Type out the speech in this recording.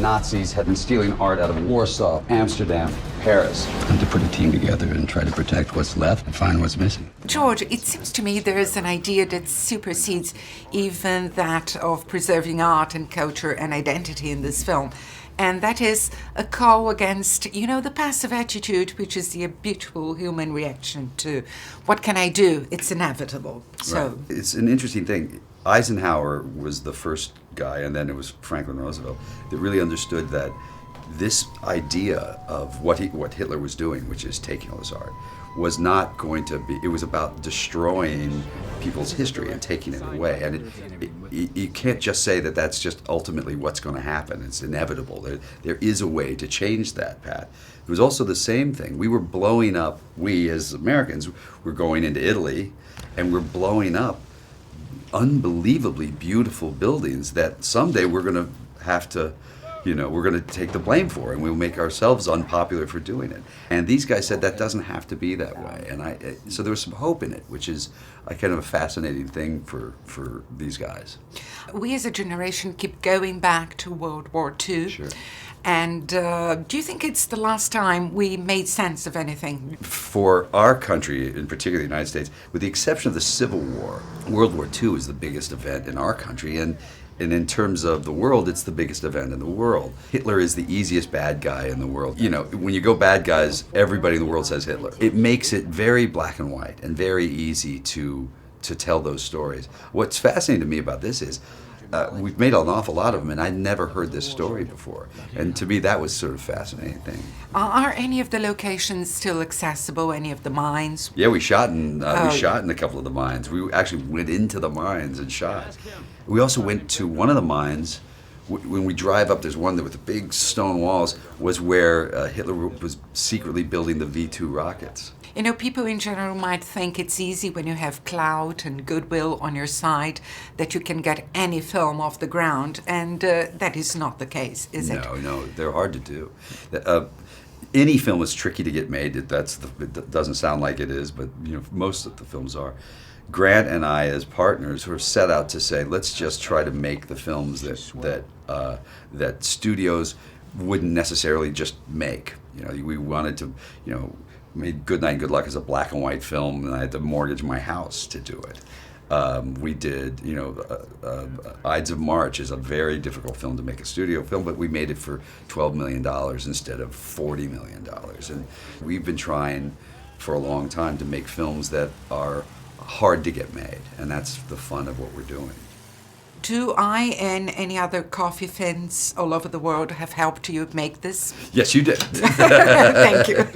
Nazis had been stealing art out of Warsaw, Amsterdam, Paris. And to put a team together and try to protect what's left and find what's missing. George, it seems to me there is an idea that supersedes even that of preserving art and culture and identity in this film. And that is a call against, the passive attitude, which is the habitual human reaction to what can I do? It's inevitable. So right. It's an interesting thing. Eisenhower was the first guy, and then it was Franklin Roosevelt, that really understood that this idea of what Hitler was doing, which is taking all this art, was not going to be, it was about destroying people's history and taking it away. And you can't just say that that's just ultimately what's going to happen. It's inevitable. There is a way to change that, Pat. It was also the same thing. We were blowing up, we as Americans were going into Italy, and we're blowing up unbelievably beautiful buildings that someday we're going to have to, we're going to take the blame for, and we'll make ourselves unpopular for doing it. And these guys said that doesn't have to be that way. And so there was some hope in it, which is a kind of a fascinating thing for these guys. We as a generation keep going back to World War II. Sure. And do you think it's the last time we made sense of anything? For our country, in particular the United States, with the exception of the Civil War, World War II is the biggest event in our country, and in terms of the world, it's the biggest event in the world. Hitler is the easiest bad guy in the world. When you go bad guys, everybody in the world says Hitler. It makes it very black and white and very easy to tell those stories. What's fascinating to me about this is we've made an awful lot of them, and I'd never heard this story before. And to me, that was sort of a fascinating thing. Are any of the locations still accessible? Any of the mines? Yeah, we shot in a couple of the mines. We actually went into the mines and shot. We also went to one of the mines. When we drive up, there's one that with the big stone walls was where Hitler was secretly building the V-2 rockets. People in general might think it's easy when you have clout and goodwill on your side that you can get any film off the ground, and that is not the case, is it? No, they're hard to do. Any film is tricky to get made. It doesn't sound like it is, but most of the films are. Grant and I, as partners, were set out to say, let's just try to make the films that studios wouldn't necessarily just make. We wanted to, made Good Night and Good Luck as a black and white film, and I had to mortgage my house to do it. We did, Ides of March is a very difficult film to make a studio film, but we made it for $12 million instead of $40 million. And we've been trying for a long time to make films that are hard to get made, and that's the fun of what we're doing. Do I and any other coffee fins all over the world have helped you make this? Yes, you did. Thank you.